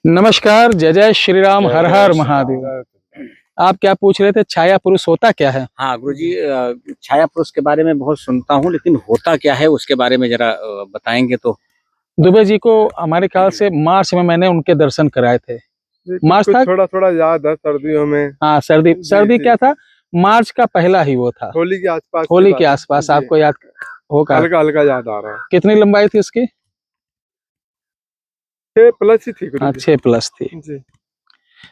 नमस्कार, जय जय श्री राम, हर हर महादेव। आप क्या पूछ रहे थे, छाया पुरुष होता क्या है? हाँ गुरुजी, छाया पुरुष के बारे में बहुत सुनता हूँ, लेकिन होता क्या है उसके बारे में जरा बताएंगे तो। दुबे जी को हमारे ख्याल से मार्च में मैंने उनके दर्शन कराए थे। मार्च था, थोड़ा थोड़ा याद है सर्दियों में। हाँ सर्दी क्या था, मार्च का पहला ही वो था, होली के आसपास। होली के आसपास। आपको याद होगा? हल्का हल्का याद आ रहा है। कितनी लंबाई थी उसकी? 6+ ही थी गुरुजी। हाँ, 6+ थी जी।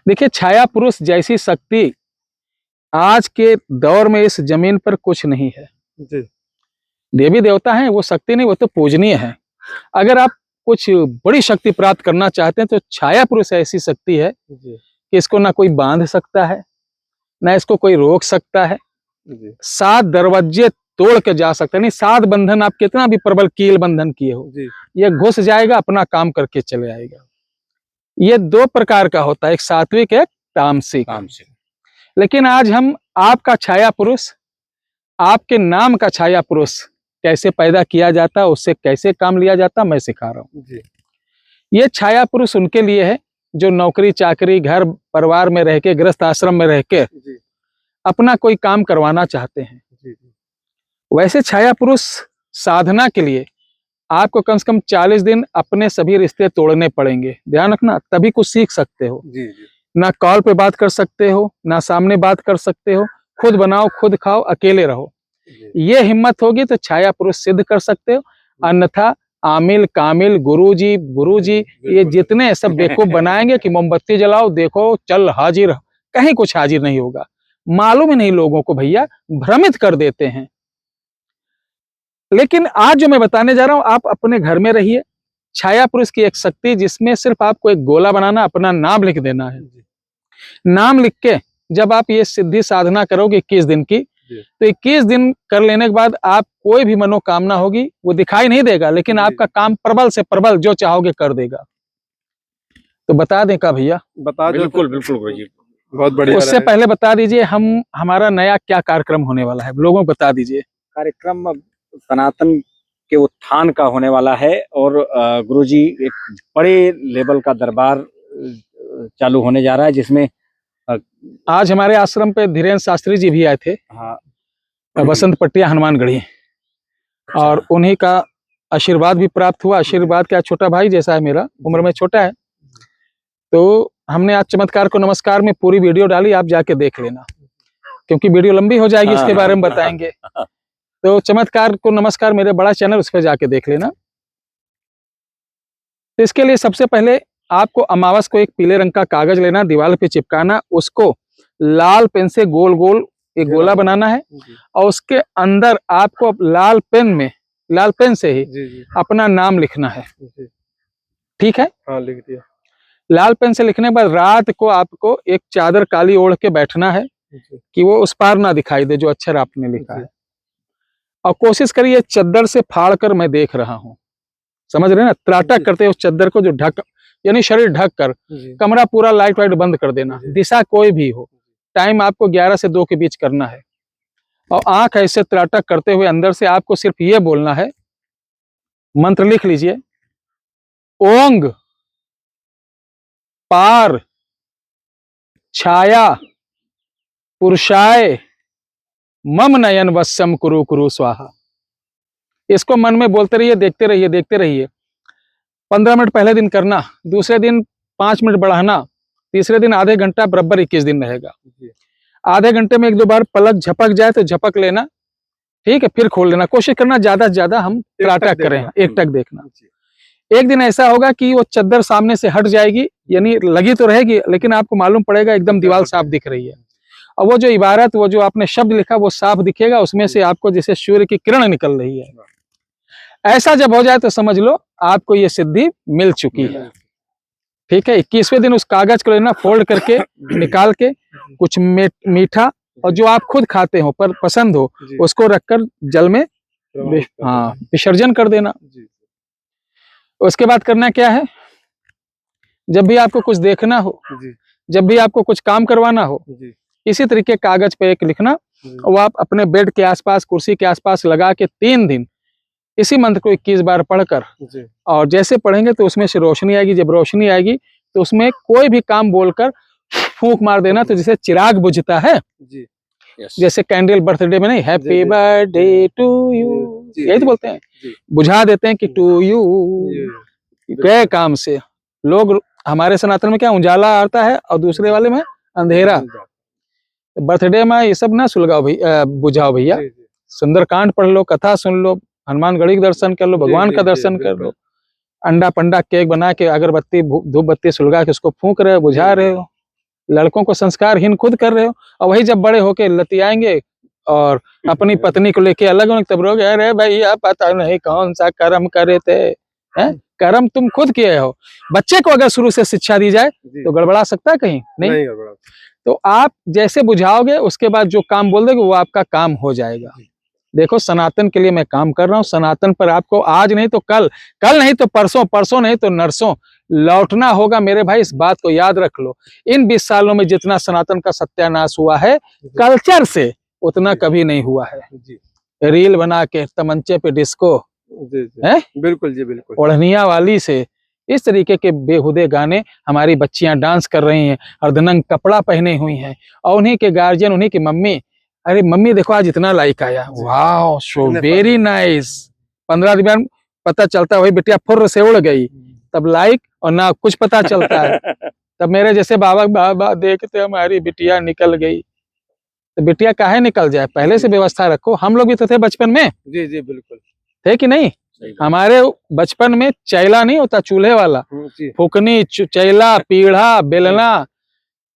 देखिए, छाया पुरुष जैसी शक्ति आज के दौर में इस जमीन पर कुछ नहीं है जी। देवी देवता हैं, वो शक्ति नहीं, वो तो पूजनीय है। अगर आप कुछ बड़ी शक्ति प्राप्त करना चाहते हैं तो छाया पुरुष ऐसी शक्ति है जी। कि इसको ना कोई बांध सकता है, ना इसको कोई रोक सकता है। जी। 7 दरवाजे तोड़ के जा सकता है, नहीं 7 बंधन आप कितना भी प्रबल कील बंधन किए हो, जी। ये घुस जाएगा, अपना काम करके चले आएगा। ये 2 प्रकार का होता है, एक सात्विक, एक तामसिक। लेकिन आज हम आपका छाया पुरुष, आपके नाम का छाया पुरुष कैसे पैदा किया जाता, उससे कैसे काम लिया जाता, मैं सिखा रहा हूँ। जी। ये छाया पुरुष उनके लिए है जो नौकरी चाकरी, घर परिवार में रह के, गृहस्थ आश्रम में रह के जी। अपना कोई काम करवाना चाहते हैं। जी। वैसे छाया पुरुष साधना के लिए आपको कम से कम 40 दिन अपने सभी रिश्ते तोड़ने पड़ेंगे। ध्यान रखना, तभी कुछ सीख सकते हो। जी। जी। ना कॉल पे बात कर सकते हो, ना सामने बात कर सकते हो। खुद बनाओ, खुद खाओ, अकेले रहो। ये हिम्मत होगी तो छाया पुरुष सिद्ध कर सकते हो। अन्यथा आमिल कामिल गुरुजी ये जितने सब बेवकूफ बनाएंगे कि मोमबत्ती जलाओ, देखो चल हाजिर, कहीं कुछ हाजिर नहीं होगा। मालूम ही नहीं लोगों को, भैया भ्रमित कर देते हैं। लेकिन आज जो मैं बताने जा रहा हूं, आप अपने घर में रहिए। छाया पुरुष की एक शक्ति जिसमें सिर्फ आपको एक गोला बनाना, अपना नाम लिख देना है। नाम लिख के जब आप ये सिद्धि साधना करोगे 21 दिन की, तो 21 दिन कर लेने के बाद आप कोई भी मनोकामना होगी वो दिखाई नहीं देगा, लेकिन आपका काम प्रबल से प्रबल जो चाहोगे कर देगा। तो बता दें का भैया? बता दो। बिल्कुल बिल्कुल गुरुजी, बहुत बढ़िया। उससे पहले बता दीजिए हमारा नया क्या कार्यक्रम होने वाला है, लोगों को बता दीजिए। कार्यक्रम सनातन के उत्थान का होने वाला है और गुरुजी एक बड़े लेवल का दरबार चालू होने जा रहा है, जिसमें आज हमारे आश्रम पे धीरेन्द्र शास्त्री जी भी आए थे। हाँ, बसंत पट्टिया हनुमानगढ़ी, और उन्हीं का आशीर्वाद भी प्राप्त हुआ। आशीर्वाद क्या, छोटा भाई जैसा है मेरा, उम्र में छोटा है। तो हमने आज चमत्कार को नमस्कार में पूरी वीडियो डाली, आप जाके देख लेना, क्योंकि वीडियो लंबी हो जाएगी, इसके बारे में बताएंगे। तो चमत्कार को नमस्कार मेरे बड़ा चैनल, उस पर जाके देख लेना। तो इसके लिए सबसे पहले आपको अमावस को एक पीले रंग का कागज लेना, दीवार पे चिपकाना, उसको लाल पेन से गोल गोल एक गोला बनाना है, और उसके अंदर आपको लाल पेन से ही अपना नाम लिखना है। ठीक है? हाँ, लिख दिया। लाल पेन से लिखने के बाद रात को आपको एक चादर काली ओढ़ के बैठना है कि वो उस पार ना दिखाई दे जो अक्षर आपने लिखा है। और कोशिश करिए चद्दर से फाड़ कर मैं देख रहा हूँ, समझ रहे ना, त्राटक करते उस चद्दर को, जो ढक यानी शरीर ढक कर, कमरा पूरा लाइट वाइट बंद कर देना, दिशा कोई भी हो। टाइम आपको 11 से 2 के बीच करना है, और आंख ऐसे त्राटक करते हुए अंदर से आपको सिर्फ ये बोलना है, मंत्र लिख लीजिए, ओंग पार छाया पुरुषाय मम नयन वश्यम कुरु कुरु स्वाहा। इसको मन में बोलते रहिए, देखते रहिए। 15 मिनट पहले दिन करना, दूसरे दिन 5 मिनट बढ़ाना, तीसरे दिन आधे घंटा, बराबर 21 दिन रहेगा। आधे घंटे में 1-2 बार पलक झपक जाए तो झपक लेना, ठीक है, फिर खोल लेना। कोशिश करना ज्यादा से ज्यादा हम त्राटक करें, एक टक देखना। एक दिन ऐसा होगा कि वो चद्दर सामने से हट जाएगी, यानी लगी तो रहेगी, लेकिन आपको मालूम पड़ेगा एकदम दीवार साफ दिख रही है, और वो जो इबारत, वो जो आपने शब्द लिखा वो साफ दिखेगा, उसमें से आपको जैसे सूर्य की किरण निकल रही है। ऐसा जब हो जाए तो समझ लो आपको ये सिद्धि मिल चुकी है। ठीक है? 21वें दिन उस कागज को लेना, फोल्ड करके निकाल के कुछ मीठा, और जो आप खुद खाते हो पर पसंद हो, उसको रखकर जल में विसर्जन कर देना। उसके बाद करना क्या है, जब भी आपको कुछ देखना हो, जब भी आपको कुछ काम करवाना हो, इसी तरीके कागज पे एक लिखना, वो आप अपने बेड के आसपास, कुर्सी के आसपास लगा के 3 दिन इसी मंत्र को 21 बार पढ़कर, और जैसे पढ़ेंगे तो उसमें से रोशनी आएगी। जब रोशनी आएगी तो उसमें कोई भी काम बोलकर फूंक मार देना, तो जैसे चिराग बुझता है, जी Yes. जैसे कैंडल बर्थडे में नहीं, हैप्पी जी। बर्थडे टू यू, जी, यही तो जी, बोलते हैं, जी। बुझा देते हैं कि टू यू। ये गए काम से लोग। हमारे सनातन में क्या उजाला आता है और दूसरे वाले में अंधेरा। बर्थडे में ये सब ना सुलगाओ भैया, बुझाओ भैया। जी, जी, सुंदरकांड पढ़ लो, कथा सुन लो, हनुमानगढ़ी के दर्शन कर लो, जी, भगवान जी, का जी, दर्शन कर बिल्कुल। लो। अंडा पंडा केक बना के अगरबत्ती धूप बत्ती सुलगा के उसको फूंक रहे हो, बुझा जी, रहे हो। लड़कों को संस्कारहीन खुद कर रहे हो, और वही जब बड़े होके लतियाएंगे और अपनी पत्नी को लेके अलग होंगे, तब रोगे अरे भैया पता नहीं कौन सा कर्म करे थे। हैं? कर्म तुम खुद किए हो। बच्चे को अगर शुरू से शिक्षा दी जाए जी, तो गड़बड़ा सकता है कहीं नहीं। नहीं गड़बड़ा। तो आप जैसे बुझाओगे उसके बाद जो काम बोल दोगे वो आपका काम हो जाएगा। देखो सनातन के लिए मैं काम कर रहा हूँ, सनातन पर आपको आज नहीं तो कल, कल नहीं तो परसों, परसों नहीं तो नरसों लौटना होगा मेरे भाई, इस बात को याद रख लो। इन 20 सालों में जितना सनातन का सत्यानाश हुआ है कल्चर से, उतना जी। कभी नहीं हुआ है। जी रील बना के तमंचे पे डिस्को, जी जी हैं? बिल्कुल जी बिल्कुल। ओढ़निया वाली से, इस तरीके के बेहुदे गाने हमारी बच्चियां डांस कर रही हैं, अर्धनंग कपड़ा पहने हुई हैं, और उन्हीं के गार्जियन, उन्हीं की मम्मी, अरे मम्मी देखो आज इतना लाइक आया, वाह सो कितने वेरी नाइस। 15 दिन बाद पता चलता है वही बिटिया फुर्र से उड़ गई, तब लाइक और ना कुछ पता चलता है। तब मेरे जैसे बाबा बाबा देखते हमारी बिटिया निकल गई, तो बिटिया काहे निकल जाए, पहले से व्यवस्था रखो। हम लोग भी तो थे बचपन में, जी जी बिल्कुल। थे कि नहीं? सही बात। हमारे बचपन में चैला नहीं होता चूल्हे वाला, जी फुकनी चैला पीढ़ा बेलना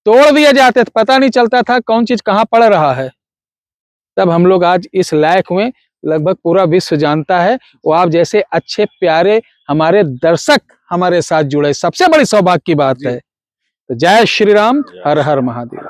तोड़ दिए जाते थे, पता नहीं चलता था कौन चीज कहाँ पड़ रहा है। तब हम लोग आज इस लायक हुए, लगभग पूरा विश्व जानता है। वो आप जैसे अच्छे प्यारे हमारे दर्शक हमारे साथ जुड़े, सबसे बड़ी सौभाग्य की बात जी। है। तो जय श्री राम, हर हर महादेव।